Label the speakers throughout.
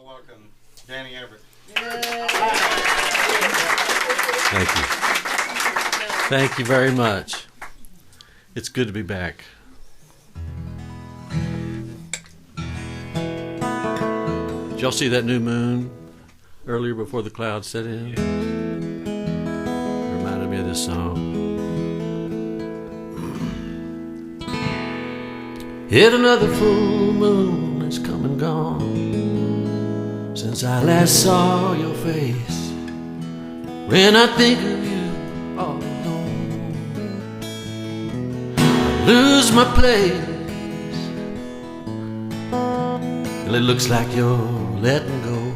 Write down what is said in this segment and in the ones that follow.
Speaker 1: welcome Danny Everitt.
Speaker 2: Thank you. Thank you very much. It's good to be back. Did y'all see that new moon earlier before the clouds set in? It reminded me of this song. Yet another full moon has come and gone since I last saw your face. When I think of you all alone, I lose my place, and it looks like you're letting go.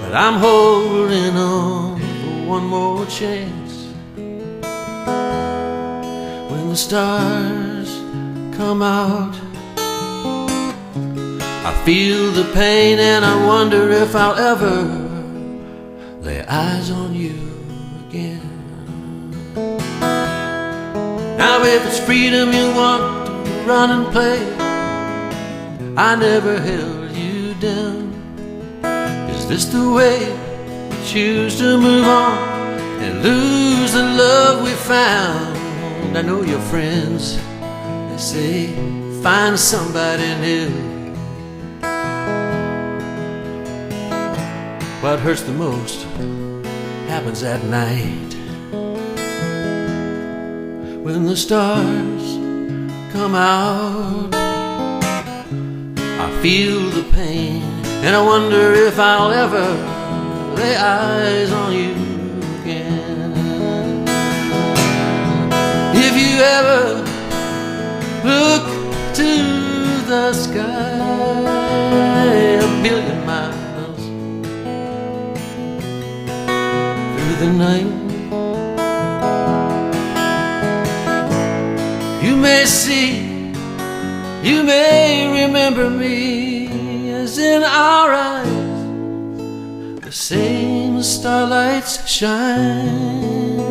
Speaker 2: But I'm holding on for one more chance. When the stars come out, I feel the pain and I wonder if I'll ever lay eyes on you again. Now if it's freedom you want to run and play, I never held you down. Is this the way you choose to move on and lose the love we found? I know your friends, they say, find somebody new. What hurts the most happens at night. When the stars come out, I feel the pain, and I wonder if I'll ever lay eyes on you again. If you ever look to the sky a billion miles through the night, you may see, you may remember me as in our eyes the same starlights shine.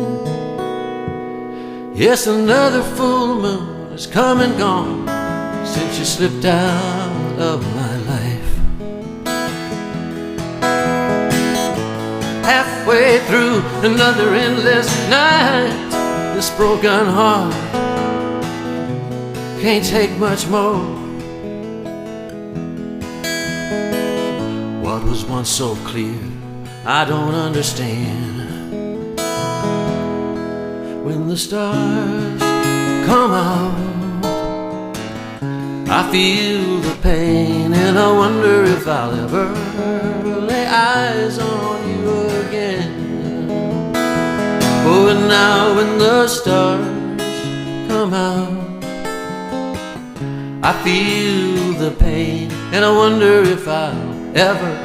Speaker 2: Yes, another full moon has come and gone since you slipped out of my life. Halfway through another endless night, this broken heart can't take much more. What was once so clear, I don't understand. When the stars come out, I feel the pain, and I wonder if I'll ever lay eyes on you again. Oh, and now when the stars come out, I feel the pain, and I wonder if I'll ever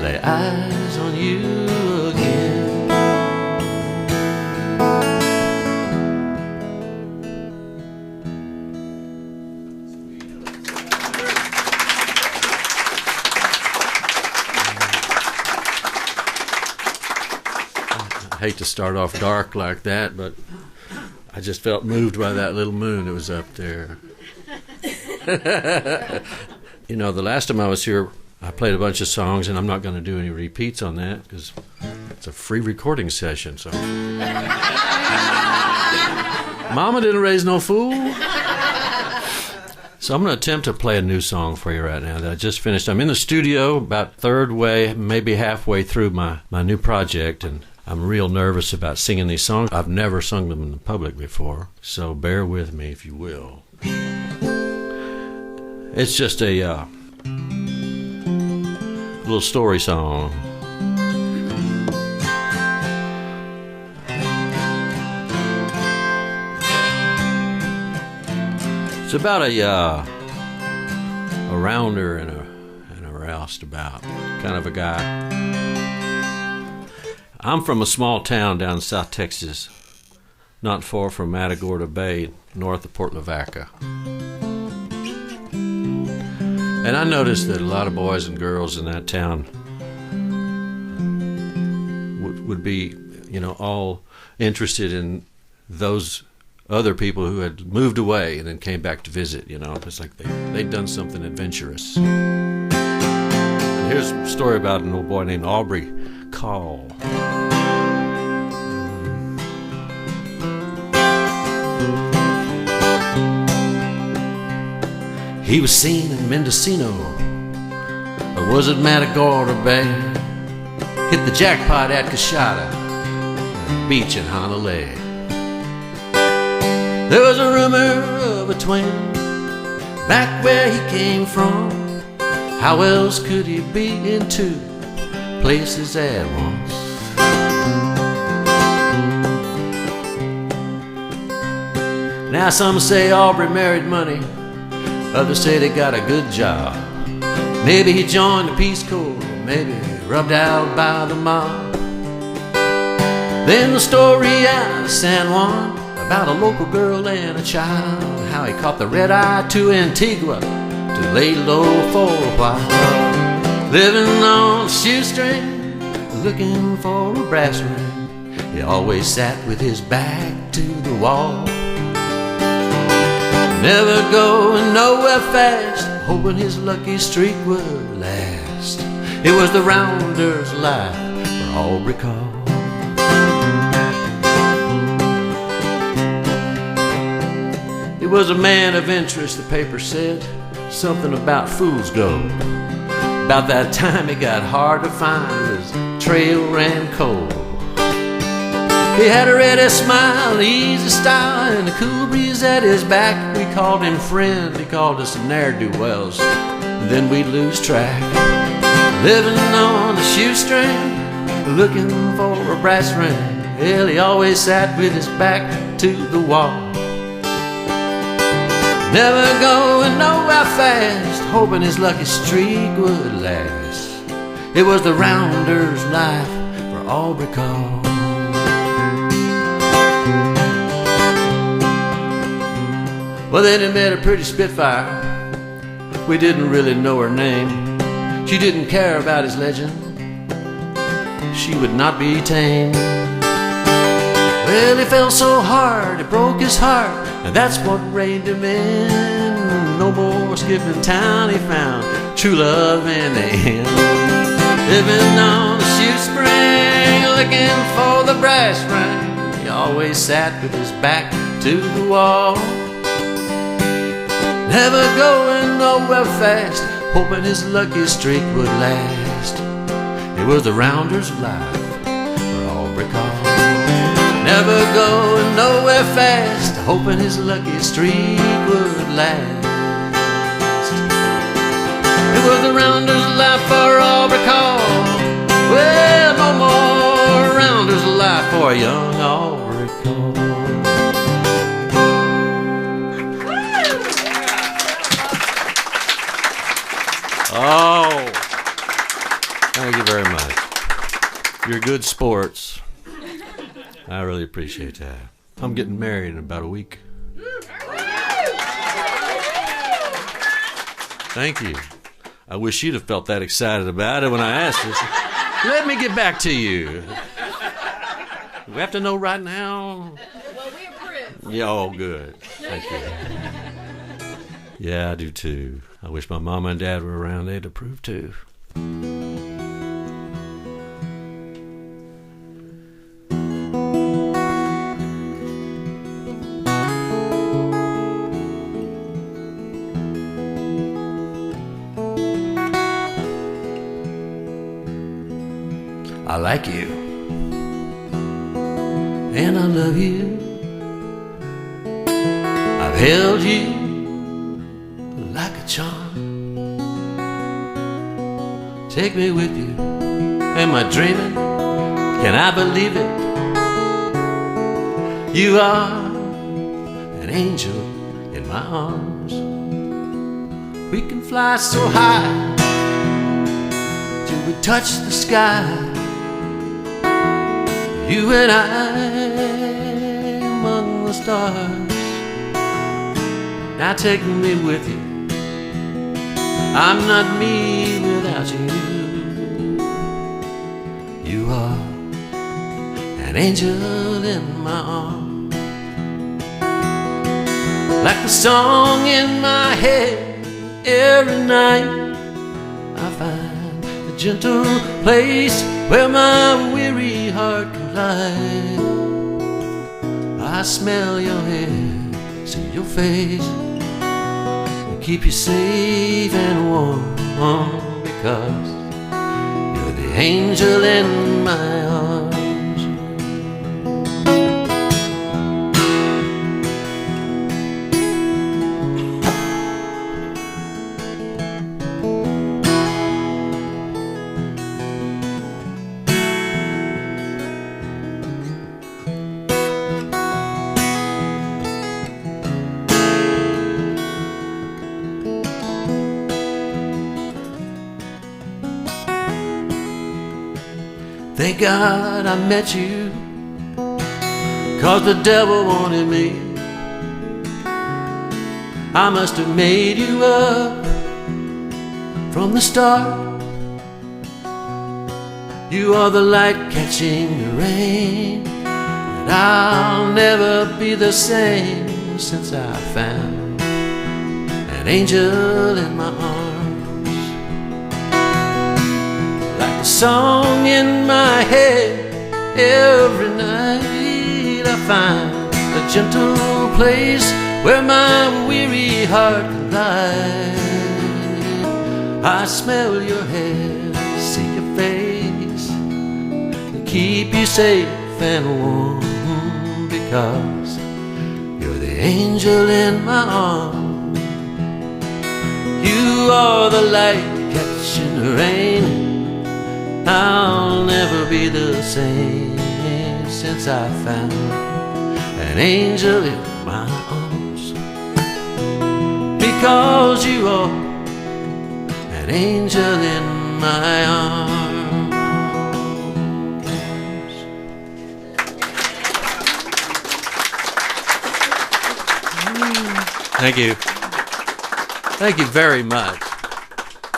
Speaker 2: lay eyes on you again. I hate to start off dark like that, but I just felt moved by that little moon that was up there. You know, the last time I was here, I played a bunch of songs, and I'm not going to do any repeats on that because it's a free recording session. So, Mama didn't raise no fool. So I'm going to attempt to play a new song for you right now that I just finished. I'm in the studio about third way, maybe halfway through my new project, and I'm real nervous about singing these songs. I've never sung them in the public before, so bear with me if you will. It's just a little story song. It's about a rounder and a roustabout kind of a guy. I'm from a small town down in South Texas, not far from Matagorda Bay, north of Port Lavaca. And I noticed that a lot of boys and girls in that town would be, you know, all interested in those other people who had moved away and then came back to visit, you know. It's like they'd done something adventurous. And here's a story about an old boy named Aubrey Call. He was seen in Mendocino, or was it Matagorda Bay? Hit the jackpot at Coshada, beach in Honolulu. There was a rumor of a twin back where he came from. How else could he be in two places at once? Now some say Aubrey married money, others say they got a good job. Maybe he joined the Peace Corps, maybe rubbed out by the mob. Then the story out of San Juan about a local girl and a child, how he caught the red eye to Antigua to lay low for a while. Living on a shoestring, looking for a brass ring, he always sat with his back to the wall. Never going nowhere fast, hoping his lucky streak would last. It was the rounder's life for Aubrey Call. He was a man of interest, the paper said, something about fool's gold. About that time it got hard to find, his trail ran cold. He had a ready smile, easy style, and a cool breeze at his back. We called him friend, he called us ne'er-do-wells, and then we'd lose track. Living on a shoestring, looking for a brass ring, well, he always sat with his back to the wall. Never going nowhere fast, hoping his lucky streak would last. It was the rounder's life for Aubrey Call. Well, then he met a pretty spitfire. We didn't really know her name. She didn't care about his legend. She would not be tamed. Well, he fell so hard, it broke his heart, and that's what reined him in. No more skipping town, he found true love in the end. Living on a shoestring, looking for the brass ring, he always sat with his back to the wall. Never going nowhere fast, hoping his lucky streak would last. It was the rounder's life for Aubrey Call. Never going nowhere fast, hoping his lucky streak would last. It was the rounder's life for Aubrey Call. Well, no more rounder's life for young Aubrey Call. Oh, thank you very much. You're good sports. I really appreciate that. I'm getting married in about a week. Thank you. I wish you'd have felt that excited about it when I asked you. Let me get back to you. We have to know right now.
Speaker 1: Well, we approve.
Speaker 2: Yeah, oh, good. Thank you. Yeah, I do too. I wish my mama and dad were around. They'd approve too. I like you, and I love you. I've held you like a charm. Take me with you. Am I dreaming? Can I believe it? You are an angel in my arms. We can fly so high till we touch the sky. You and I among the stars. Now take me with you. I'm not me without you. You are an angel in my arms. like the song in my head. Every night I find a gentle place where my weary heart can lie. I smell your hair, see your face, and keep you safe and warm, because you're the angel in my arms. Thank God I met you, 'cause the devil wanted me. I must have made you up from the start. You are the light catching the rain, and I'll never be the same since I found an angel in my arms. Song in my head, every night I find a gentle place where my weary heart can lie. I smell your hair, see your face, and keep you safe and warm, because you're the angel in my arms. You are the light catching the rain. I'll never be the same since I found an angel in my arms, because you are an angel in my arms. Thank you. Thank you very much.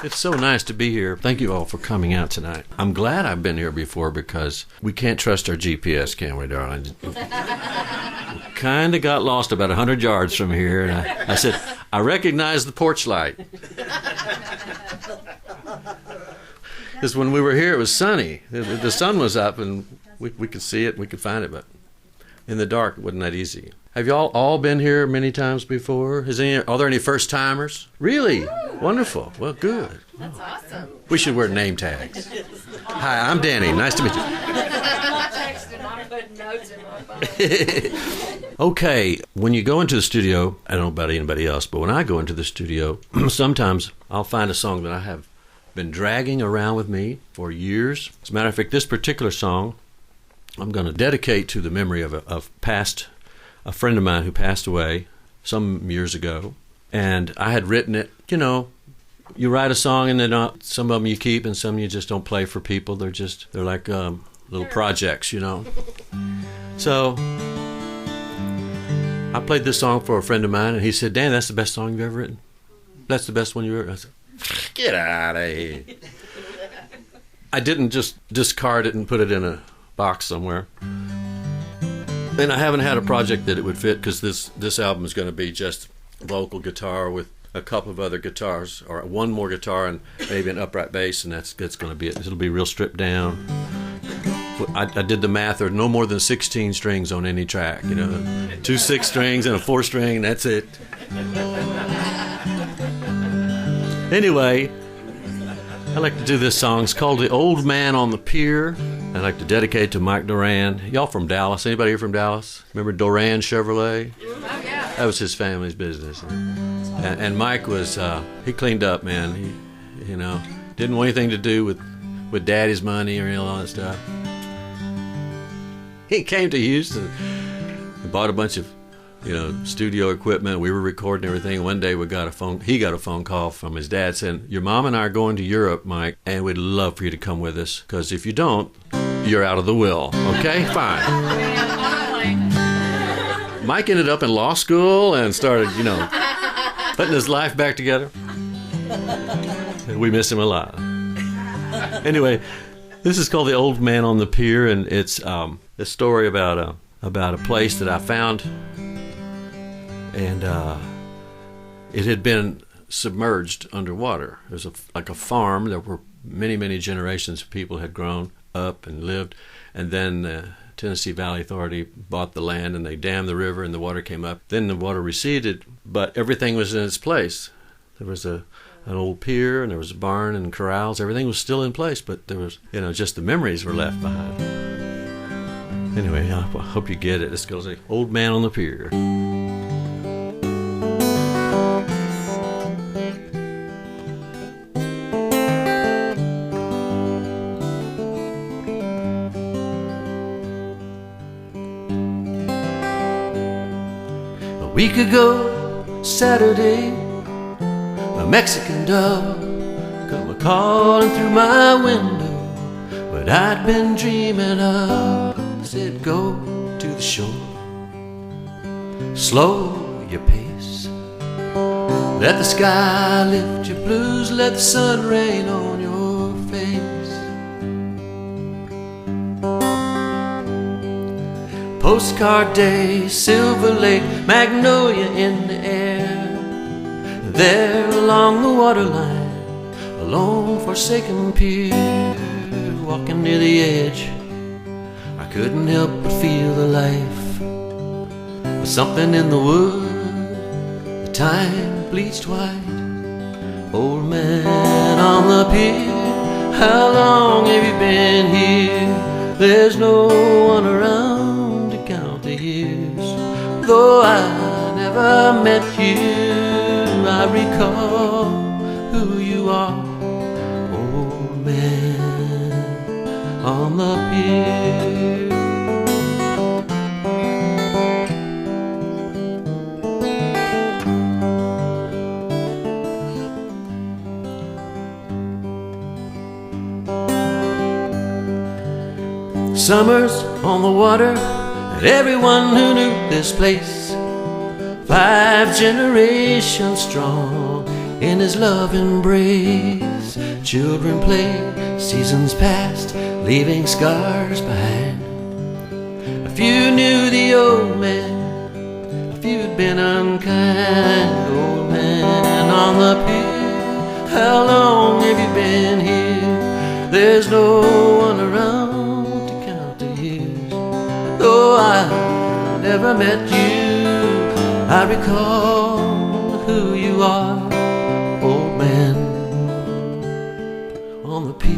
Speaker 2: It's so nice to be here. Thank you all for coming out tonight. I'm glad I've been here before, because we can't trust our GPS, can we, darling? Kind of got lost about 100 yards from here, and I said, I recognize the porch light. Because when we were here, it was sunny. The sun was up, and we could see it, we could find it, but in the dark, it wasn't that easy. Have y'all all been here many times before? Are there any first-timers? Really? Wonderful. Well, good.
Speaker 1: That's awesome.
Speaker 2: We should wear name tags. Hi, I'm Danny. Nice to meet you.
Speaker 1: I'm texting. I'm putting notes in my phone.
Speaker 2: Okay, when you go into the studio, I don't know about anybody else, but when I go into the studio, sometimes I'll find a song that I have been dragging around with me for years. As a matter of fact, this particular song I'm going to dedicate to the memory of a friend of mine who passed away some years ago. And I had written it. You know, you write a song and some of them you keep and some you just don't play for people. They're like little projects, you know. So I played this song for a friend of mine, and he said, Dan, that's the best song you've ever written? That's the best one you've ever written? I said, get out of here. I didn't just discard it and put it in a box somewhere. And I haven't had a project that it would fit, because this album is going to be just vocal guitar with a couple of other guitars, or one more guitar and maybe an upright bass, and that's going to be it. It'll be real stripped down. I did the math. There are no more than 16 strings on any track. You know, 2 6 strings and a 4 string, and that's it. Anyway, I like to do this song. It's called "The Old Man on the Pier." I'd like to dedicate it to Mike Doran. Y'all from Dallas? Anybody here from Dallas? Remember Doran Chevrolet?
Speaker 1: Oh, yeah.
Speaker 2: That was his family's business. And Mike was, he cleaned up, man. He, didn't want anything to do with Daddy's money or all that stuff. He came to Houston and bought a bunch of, studio equipment. We were recording everything. One day he got a phone call from his dad saying, your mom and I are going to Europe, Mike, and we'd love for you to come with us, because if you don't, you're out of the will. Okay? Fine. Mike ended up in law school and started, putting his life back together. We miss him a lot. Anyway, this is called "The Old Man on the Pier," and it's a story about a place that I found. and it had been submerged underwater. It was like a farm. There were many generations of people had grown up and lived, and then the Tennessee Valley Authority bought the land, and they dammed the river, and the water came up. Then the water receded, but everything was in its place. There was an old pier, and there was a barn and corrals. Everything was still in place, but there was, just the memories were left behind. Anyway, I hope you get it. This goes like Old Man on the Pier. A week ago, Saturday, a Mexican dove come a-calling through my window. What I'd been dreaming of, said go to the shore, slow your pace, let the sky lift your blues, let the sun rain on your face. Postcard day, Silver Lake, magnolia in the air. There along the waterline, a lone forsaken pier, walking near the edge, I couldn't help but feel the life of something in the wood. The time bleached white. Old man on the pier, how long have you been here? There's no one around to count the years. Though I never met you, I recall who you are. Old man on the pier. Summers on the water, and everyone who knew this place, 5 generations strong in his love embrace. Children played, seasons passed, leaving scars behind. A few knew the old man, a few had been unkind. Old man on the pier, how long have you been here? There's no one around to count the years. Though I never met you, I recall who you are. Old man on the pier.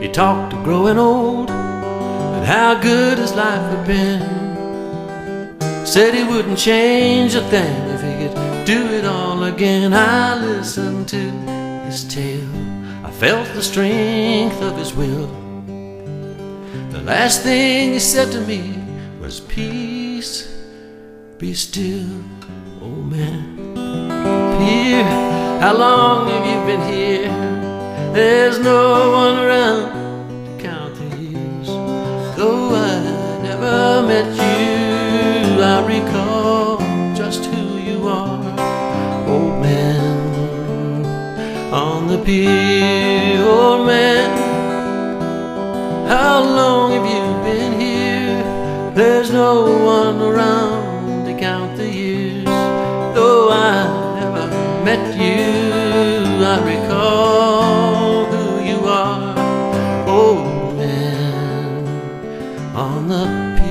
Speaker 2: He talked of growing old and how good his life had been. Said he wouldn't change a thing if he could do it all again. I listened to his tale, I felt the strength of his will. The last thing he said to me was, peace, be still. Old man pier, how long have you been here? There's no one around to count the years. Though I never met you, I recall just who you are. Old man on the pier. Old man, how long have you been here? There's no one around to count the years. Though I never met you, I recall who you are. Old man on the pier.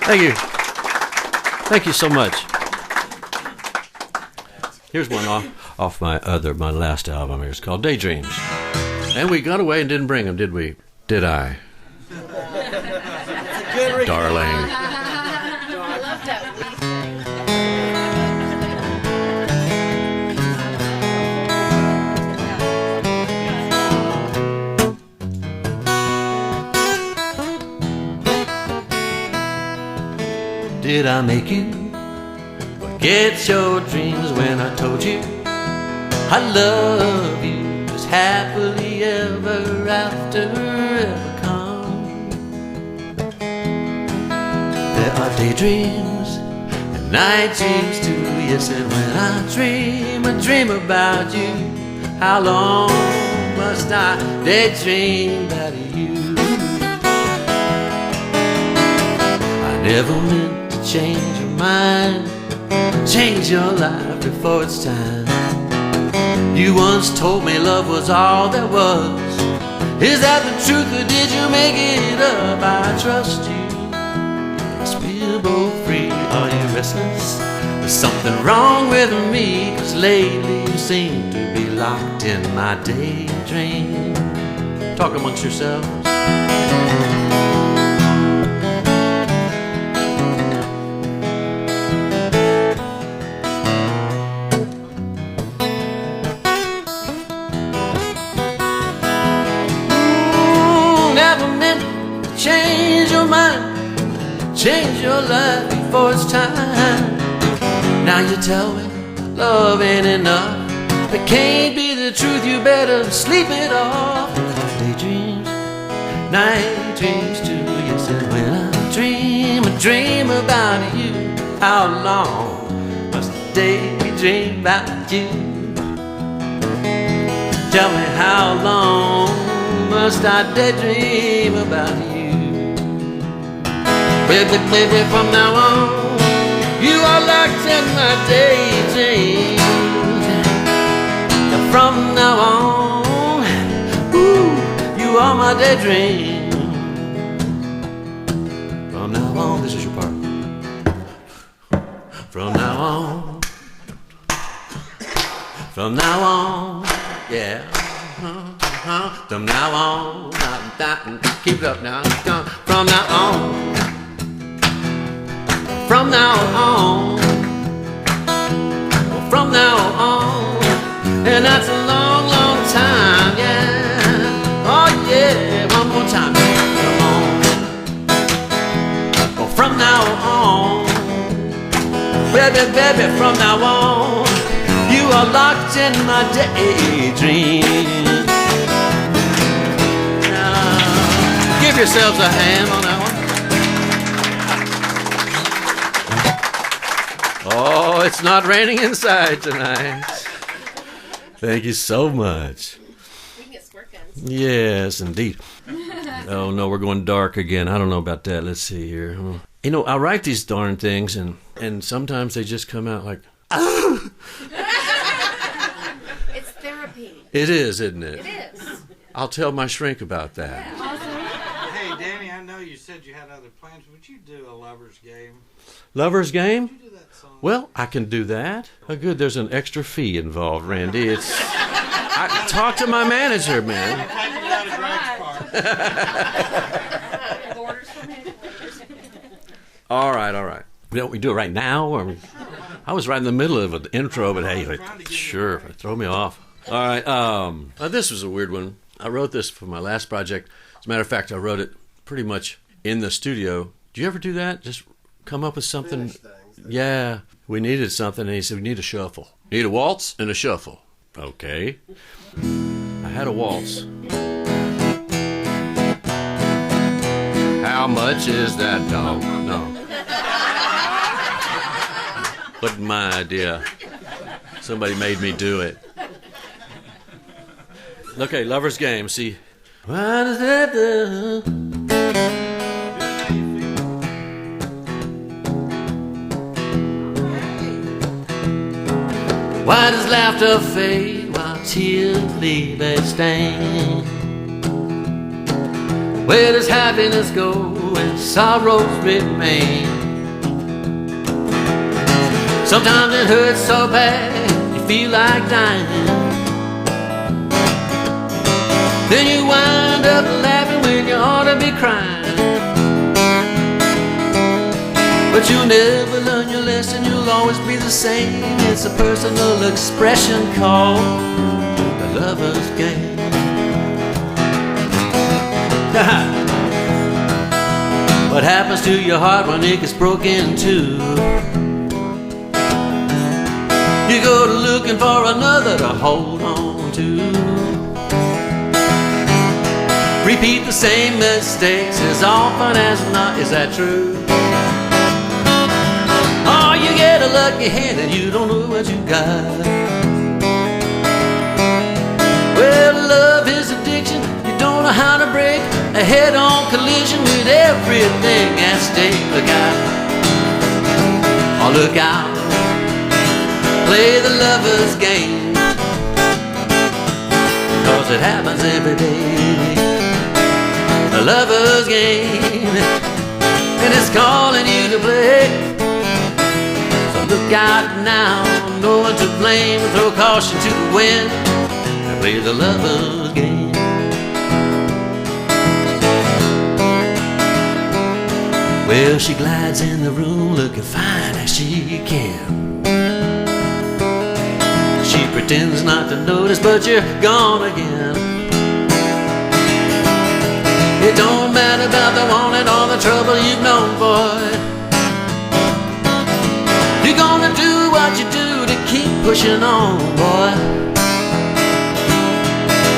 Speaker 2: Thank you. Thank you so much. Here's one off my last album. It's called Daydreams. And we got away and didn't bring them, did we? Did I? Darling.
Speaker 1: I love that.
Speaker 2: did I make you forget your dreams when I told you I love you? Does happily ever after ever come? There are daydreams and night dreams too, yes, and when I dream about you. How long must I daydream about you? I never meant to change your mind, change your life before it's time. You once told me love was all there was. Is that the truth or did you make it up? I trust you. Yes, we're both free. Are you restless? There's something wrong with me, 'cause lately you seem to be locked in my daydream. Talk amongst yourselves. Change your mind, change your life before it's time. Now you tell me love ain't enough. It can't be the truth, you better sleep it off. Daydreams, night dreams too, yes, and when I dream about you. How long must I daydream about you? Tell me how long must I daydream about you? Baby, baby, from now on, you are locked in my daydreams. From now on, ooh, you are my daydream. From now on, this is your part. From now on, from now on, yeah. From now on, keep it up now. From now on. From now on, from now on, and that's a long, long time, yeah. Oh yeah, one more time, come on. Oh, from now on, baby, baby, from now on, you are locked in my daydream. Now, give yourselves a hand on that one. Oh, it's not raining inside tonight. Thank you so much.
Speaker 1: We can get squirt guns.
Speaker 2: Yes, indeed. Oh, no, we're going dark again. I don't know about that. Let's see here. You know, I write these darn things, and sometimes they just come out like,
Speaker 1: It's therapy.
Speaker 2: It is, isn't it?
Speaker 1: It is.
Speaker 2: I'll tell my shrink about that.
Speaker 1: Yeah, awesome.
Speaker 3: Hey, Danny, I know you said you had other plans. Would you do a lover's game?
Speaker 2: Lover's game?
Speaker 3: Would you do that song?
Speaker 2: Well, I can do that. Oh, good. There's an extra fee involved, Randy. It's. I talk to my manager, man.
Speaker 3: Type it out of Greg's part.
Speaker 1: Orders from headquarters.
Speaker 2: All right. We do it right now? Or I was right in the middle of an intro, but hey, sure, throw me off. All right. This was a weird one. I wrote this for my last project. As a matter of fact, I wrote it pretty much in the studio. Do you ever do that? Just come up with something? Yeah. We needed something, and he said, we need a shuffle. Need a waltz and a shuffle. Okay. I had a waltz. How much is that dog? No. Wasn't my idea. Somebody made me do it. Okay, lover's game. See. What does that do? Why does laughter fade while tears leave a stain? Where does happiness go when sorrows remain? Sometimes it hurts so bad you feel like dying. Then you wind up laughing when you ought to be crying. But you'll never learn your lesson, you'll always be the same. It's a personal expression called the lover's game. What happened happens to your heart when it gets broken too. You go to looking for another to hold on to. Repeat the same mistakes as often as not. Is that true? Oh, you get a lucky hand and you don't know what you got. Well, love is addiction. You don't know how to break a head-on collision with everything at stake. Look out. Oh, look out. Play the lover's game, 'cause it happens every day. The lover's game, and it's calling you to play. So look out now, no one to blame. Throw caution to the wind and play the lover's game. Well, she glides in the room looking fine as she can. She pretends not to notice, but you're gone again. It don't matter about the wanting or the trouble you've known, boy. You're gonna do what you do to keep pushing on, boy.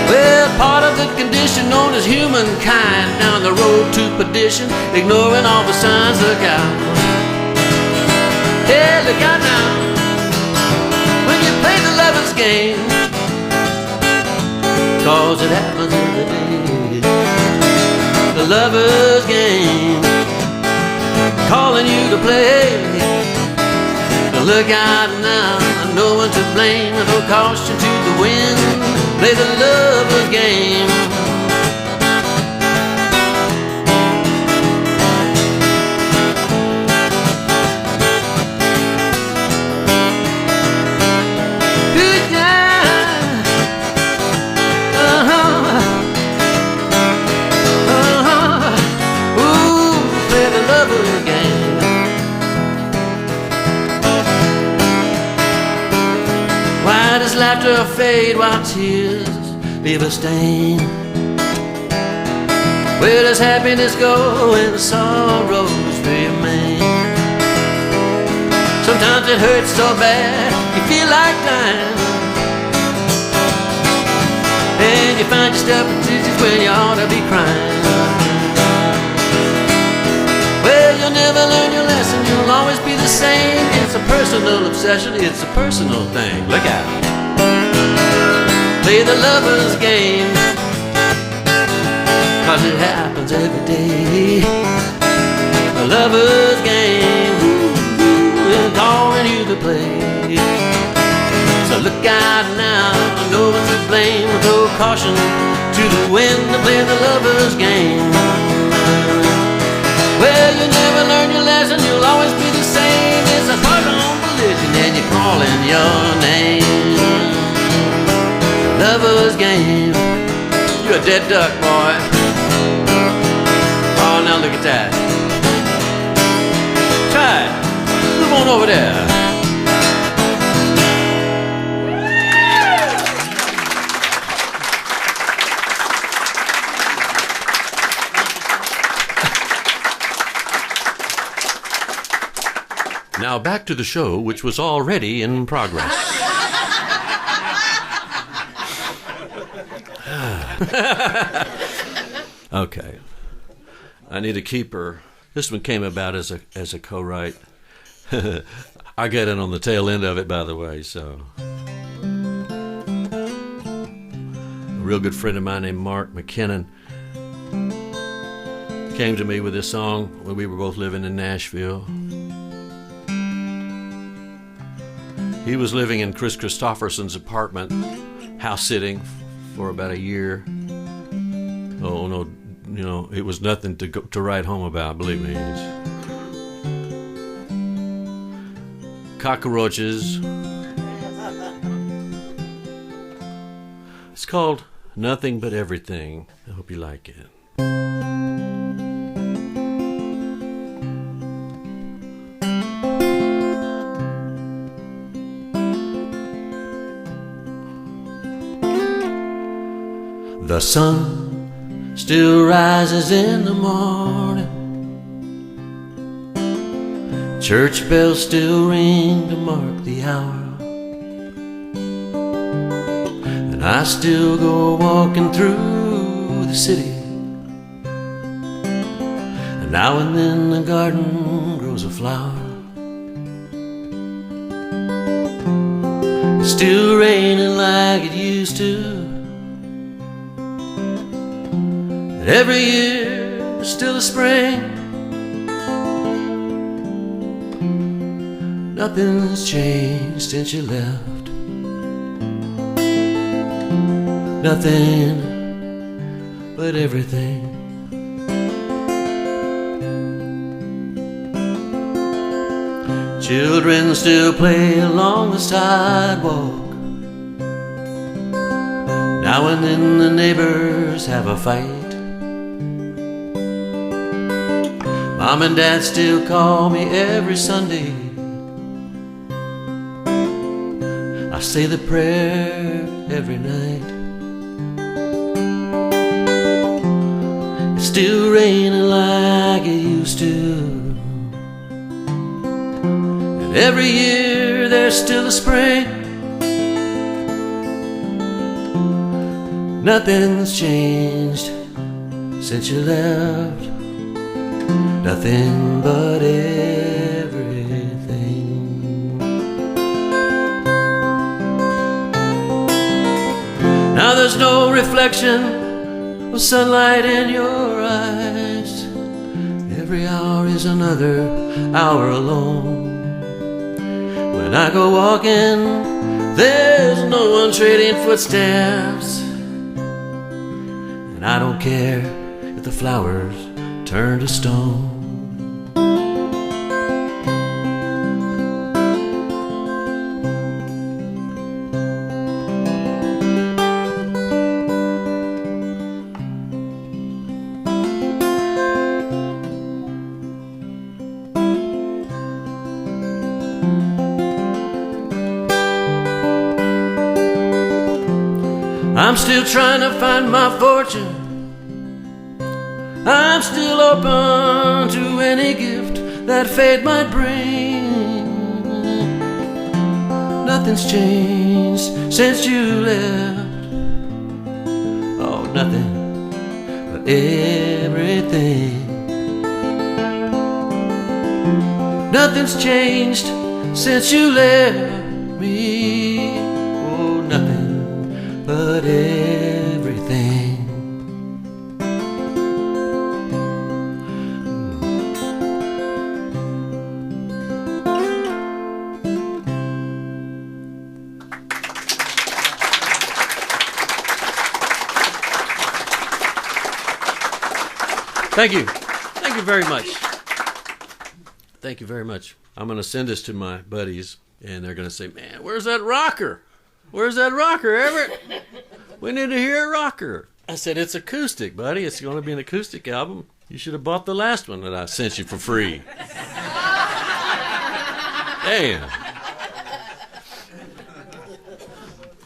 Speaker 2: Well, part of the condition known as humankind, down the road to perdition, ignoring all the signs. Look out. Yeah, look out now. Play the lover's game, 'cause it happens every day. The lover's game, calling you to play. Look out now, no one to blame. Throw caution to the wind, play the lover's game. Laughter fade while tears leave a stain. Where does happiness go when sorrows remain? Sometimes it hurts so bad you feel like dying, and you find yourself in tears when you ought to be crying. Well, you'll never learn your lesson, you'll always be the same. It's a personal obsession, it's a personal thing. Look out. Play the lover's game, 'cause it happens every day. The lover's game, calling you to play. So look out now, no one to blame. Throw caution to the wind to play the lover's game. Well, you never learn your lesson, you'll always be the same. It's a heart-on collision and you're calling your name. Lover's game. You're a dead duck, boy. Oh, now look at that. Try it. Move on over there. Now back to the show, which was already in progress. Okay, I need a keeper. This one came about as a co-write. I get in on the tail end of it, by the way. So, a real good friend of mine named Mark McKinnon came to me with this song when we were both living in Nashville. He was living in Chris Christopherson's apartment, house sitting for about a year. Oh no, you know, it was nothing to write home about, believe me. Cockroaches. It's called Nothing But Everything. I hope you like it. The sun still rises in the morning, Church bells still ring to mark the hour, and I still go walking through the city. And now and then the garden grows a flower. It's still raining like it used to, and every year there's still a spring. Nothing's changed since you left. Nothing but everything. Children still play along the sidewalk. Now and then the neighbors have a fight. Mom and Dad still call me every Sunday. I say the prayer every night. It's still raining like it used to, and every year there's still a spring. Nothing's changed since you left. Nothing but everything. Now there's no reflection of sunlight in your eyes. Every hour is another hour alone. When I go walking, there's no one trading footsteps, and I don't care if the flowers turn to stone. I'm still trying to find my fortune. I'm still open to any gift that fate might bring. Nothing's changed since you left. Oh, nothing but everything. Nothing's changed since you left me. Oh, nothing but everything. Thank you. Thank you very much. Thank you very much. I'm going to send this to my buddies, and they're going to say, man, where's that rocker? Where's that rocker, Everitt? We need to hear a rocker. I said, it's acoustic, buddy. It's going to be an acoustic album. You should have bought the last one that I sent you for free. Damn.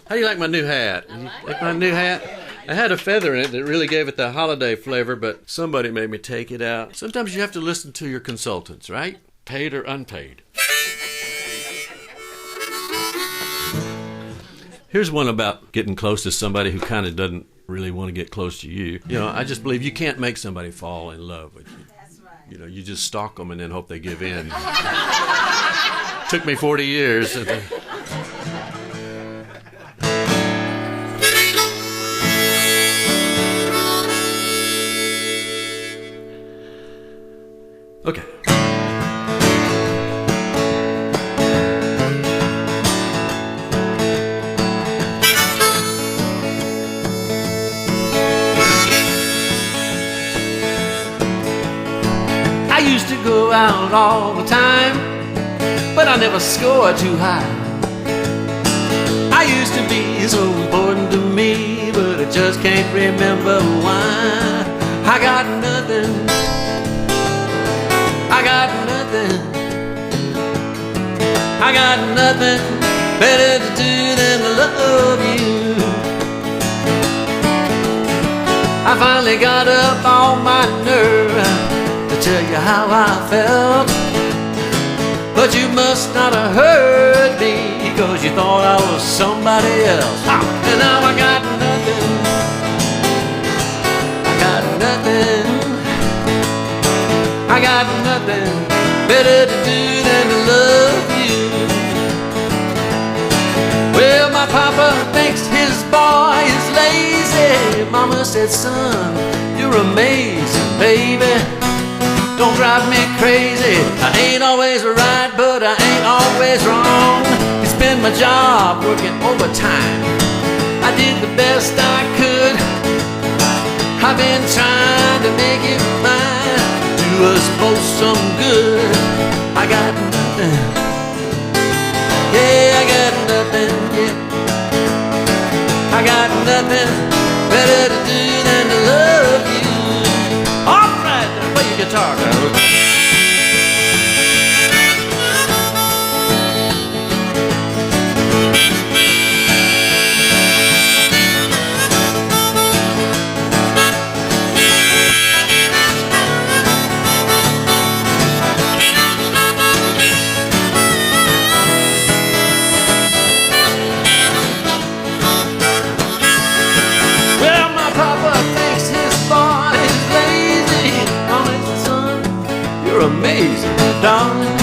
Speaker 2: How do you like my new hat? You like my new hat? I had a feather in it that really gave it the holiday flavor, but somebody made me take it out. Sometimes you have to listen to your consultants, right? Paid or unpaid. Here's one about getting close to somebody who kind of doesn't really want to get close to you. You know, I just believe you can't make somebody fall in love with you.
Speaker 1: That's right.
Speaker 2: You know, you just stalk them and then hope they give in. Took me 40 years. Okay. I used to go out all the time, but I never scored too high. I used to be so important to me, but I just can't remember why. I got nothing. I got nothing. I got nothing better to do than to love you. I finally got up on my nerve to tell you how I felt. But you must not have heard me, 'cause you thought I was somebody else. And now I got nothing. I got nothing. I got nothing better to do than to love you. Well, my papa thinks his boy is lazy. Mama said, son, you're amazing, baby. Don't drive me crazy. I ain't always right, but I ain't always wrong. It's been my job working overtime. I did the best I could. I've been trying to make it mine. Do us both some good. I got nothing. Yeah, I got nothing. Yeah, I got nothing better to do than to love you. All right, then play your guitar, girl. Amazing, darling.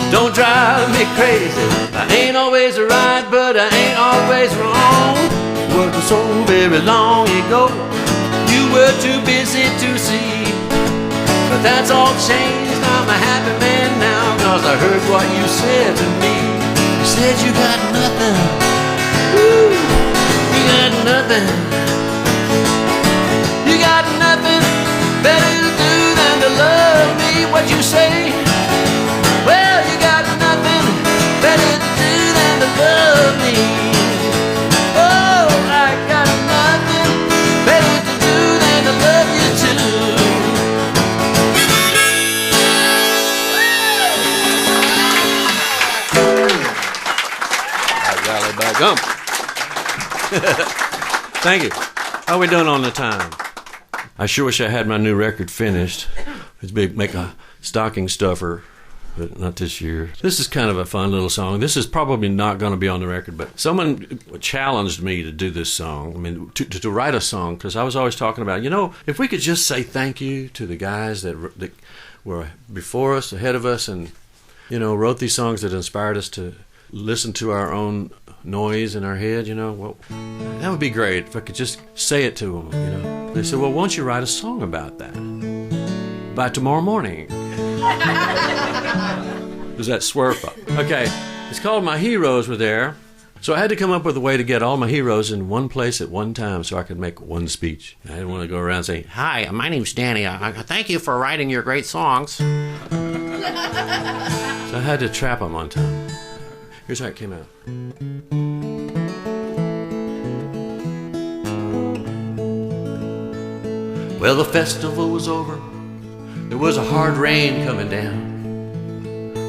Speaker 2: Don't drive me crazy. I ain't always right, but I ain't always wrong. Working so very long ago, you were too busy to see. But that's all changed. I'm a happy man now, 'cause I heard what you said to me. You said you got nothing. Woo, you got nothing. You got nothing better to do than to love me. What you say? Well, you got nothing better to do than to love me. Oh, I got nothing better to do than to love you too. By golly, by gum. Thank you. How are we doing on the time? I sure wish I had my new record finished. It's big, make a stocking stuffer, but not this year. This is kind of a fun little song. This is probably not going to be on the record, but someone challenged me to do this song. I mean, to write a song, because I was always talking about, if we could just say thank you to the guys that were before us, ahead of us, and, wrote these songs that inspired us to listen to our own noise in our head, well, that would be great if I could just say it to them, They said, well, why don't you write a song about that by tomorrow morning? Does that swerve up? Okay, it's called My Heroes Were There. So I had to come up with a way to get all my heroes in one place at one time so I could make one speech. I didn't want to go around saying, hi, my name's Danny. I thank you for writing your great songs. So I had to trap them on time. Here's how it came out. Well, the festival was over. There was a hard rain coming down.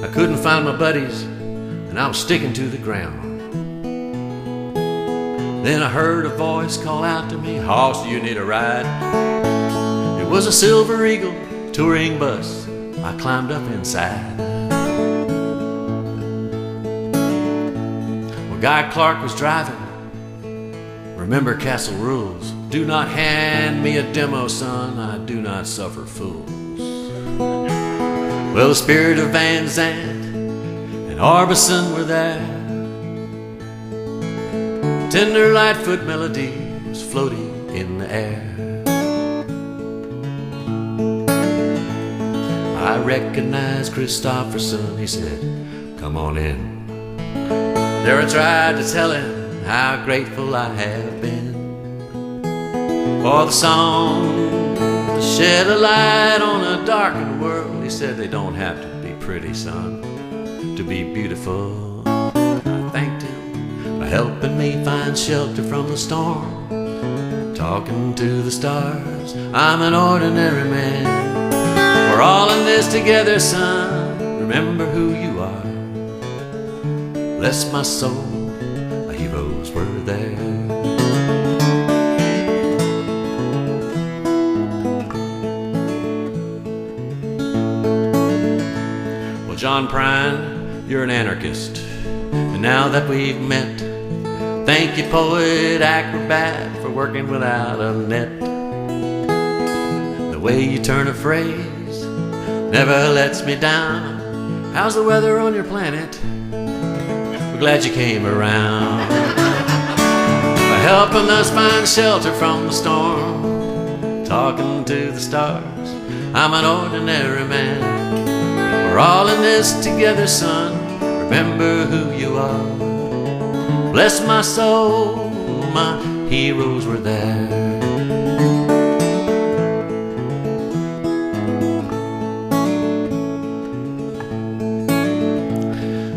Speaker 2: I couldn't find my buddies, and I was sticking to the ground. Then I heard a voice call out to me, "Hoss, do you need a ride?" It was a Silver Eagle touring bus. I climbed up inside. Well, Guy Clark was driving. Remember Castle rules. Do not hand me a demo, son. I do not suffer fools. Well, the spirit of Van Zandt and Arbison were there. Tender Lightfoot melody was floating in the air. I recognized Christopherson. He said, "Come on in." There I tried to tell him how grateful I have been for the song to shed a light on a darkened world. He said, they don't have to be pretty, son, to be beautiful. I thanked him for helping me find shelter from the storm. Talking to the stars, I'm an ordinary man. We're all in this together, son. Remember who you are. Bless my soul, my heroes were there. Well, John Prine you're an anarchist. And now that we've met, thank you, poet acrobat, for working without a net. The way you turn a phrase never lets me down. How's the weather on your planet? We're glad you came around. For helping us find shelter from the storm, talking to the stars, I'm an ordinary man. We're all in this together, son. Remember who you are. Bless my soul, my heroes were there.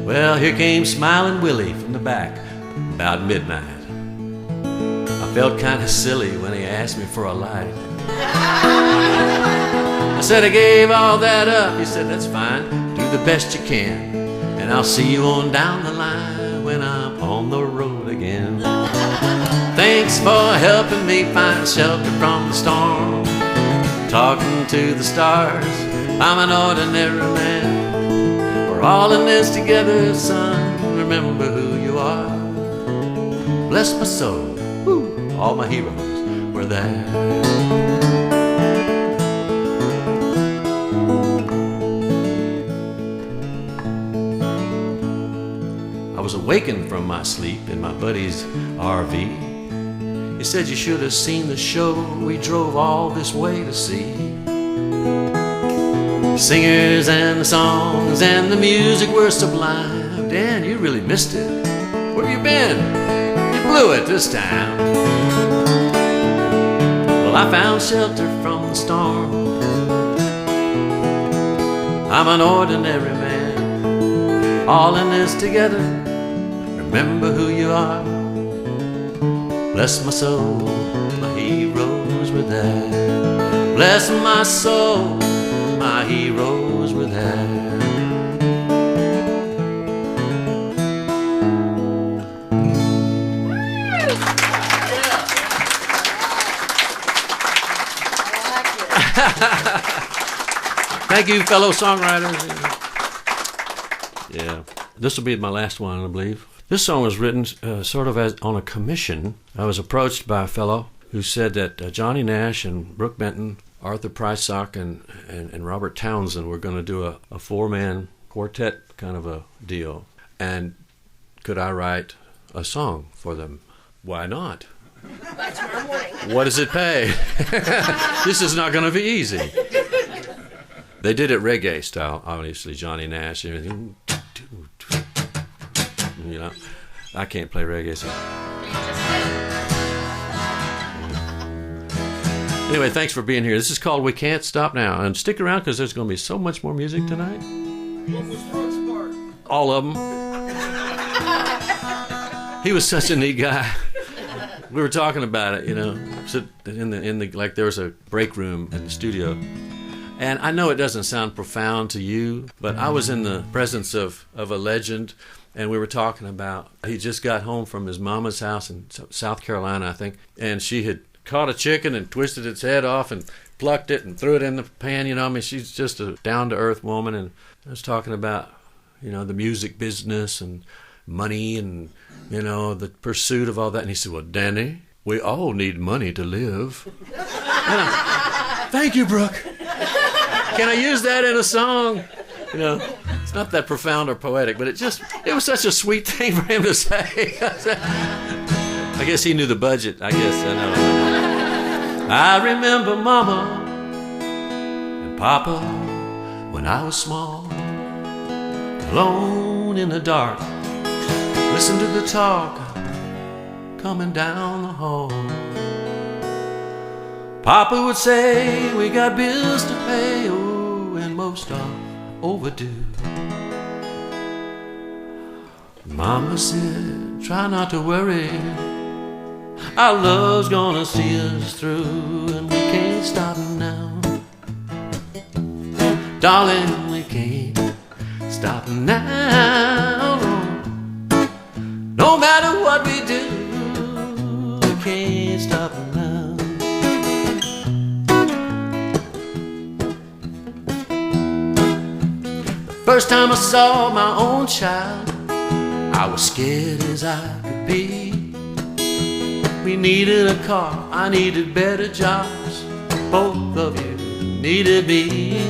Speaker 2: Well, here came Smiling Willie from the back about midnight. I felt kind of silly when he asked me for a light. I said I gave all that up. He said, that's fine, do the best you can, and I'll see you on down the line when I'm on the road again. Thanks for helping me find shelter from the storm, talking to the stars, I'm an ordinary man. We're all in this together, son, remember who you are. Bless my soul, woo, all my heroes were there. I was awakened from my sleep in my buddy's RV. He said you should have seen the show we drove all this way to see. The singers and the songs and the music were sublime. Dan, you really missed it. Where have you been? You blew it this time. Well, I found shelter from the storm. I'm an ordinary man. All in this together. Remember who you are. Bless my soul, my heroes were there. Bless my soul, my heroes were there. Thank you, fellow songwriters. Yeah, this will be my last one, I believe. This song was written sort of as on a commission. I was approached by a fellow who said that Johnny Nash and Brooke Benton, Arthur Prysock, and Robert Townsend were going to do a four-man quartet kind of a deal. And could I write a song for them? Why not?
Speaker 1: By tomorrow morning.
Speaker 2: What does it pay? This is not going to be easy. They did it reggae style, obviously, Johnny Nash. Everything. You know, I can't play reggae, so. Anyway, thanks for being here. This is called We Can't Stop Now. And stick around because there's going to be so much more music tonight.
Speaker 3: What was Brooks' part?
Speaker 2: All of them. He was such a neat guy. We were talking about it, you know, in the like there was a break room in the studio. And I know it doesn't sound profound to you, but I was in the presence of a legend. And we were talking about, he just got home from his mama's house in South Carolina, I think, and she had caught a chicken and twisted its head off and plucked it and threw it in the pan. You know, I mean, she's just a down-to-earth woman. And I was talking about, you know, the music business and money and, you know, the pursuit of all that. And he said, well, Danny, we all need money to live. Thank you, Brooke. Can I use that in a song? You know, it's not that profound or poetic, but it was such a sweet thing for him to say. I guess he knew the budget. I guess, I know. I remember Mama and Papa when I was small, alone in the dark, listen to the talk coming down the hall. Papa would say, we got bills to pay, oh, and most are overdue. Mama said, try not to worry, our love's gonna see us through, and we can't stop now. Darling, we can't stop now. No matter what we do, we can't stop now. First time I saw my own child, I was scared as I could be. We needed a car, I needed better jobs, both of you needed me.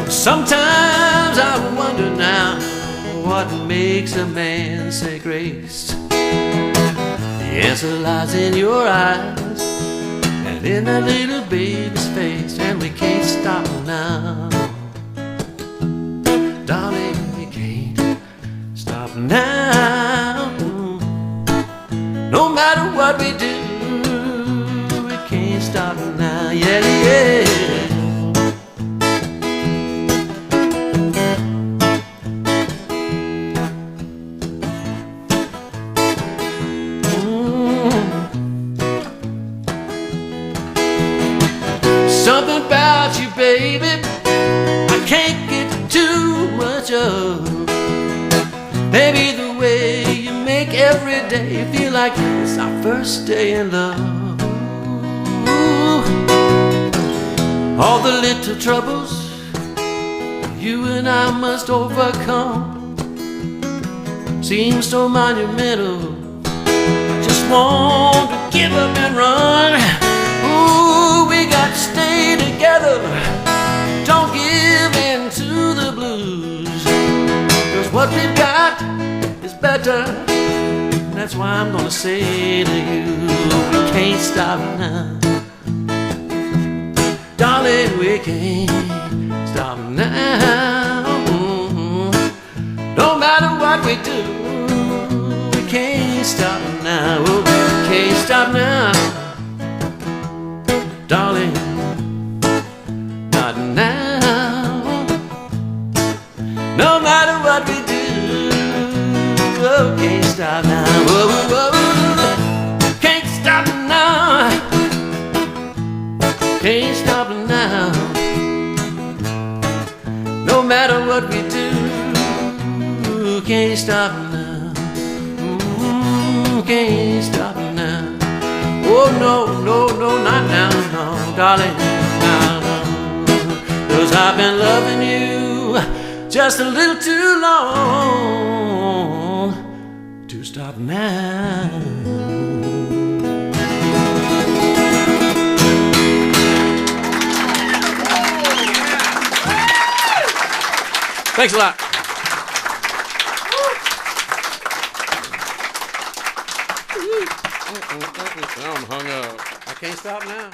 Speaker 2: Sometimes I wonder now, what makes a man say grace? The answer lies in your eyes and in that little baby's face, and we can't stop now. Darling, we can't stop now. No matter what we do, we can't stop now. Yeah, yeah. Something about you, baby, I can't get too much of. Maybe the way you make every day feel like it's our first day in love. All the little troubles you and I must overcome seem so monumental. Just want to give up and run. Ooh, we got to stay together. Don't give in to the blues, 'cause what we've got is better. That's why I'm gonna say to you, we can't stop now. Darling, we can't stop now. No matter what we do, we can't stop now. Oh, we can't stop now. Darling, not now. No matter what we do, oh, can't stop now. Whoa, whoa, whoa. Can't stop now. Can't stop now. No matter what we do, can't stop now. Can't stop now. Oh no, no, no, not now, no, darling, no, no. 'Cause I've been loving you just a little too long to stop now. Thanks a lot. I'm hung up. I can't stop now.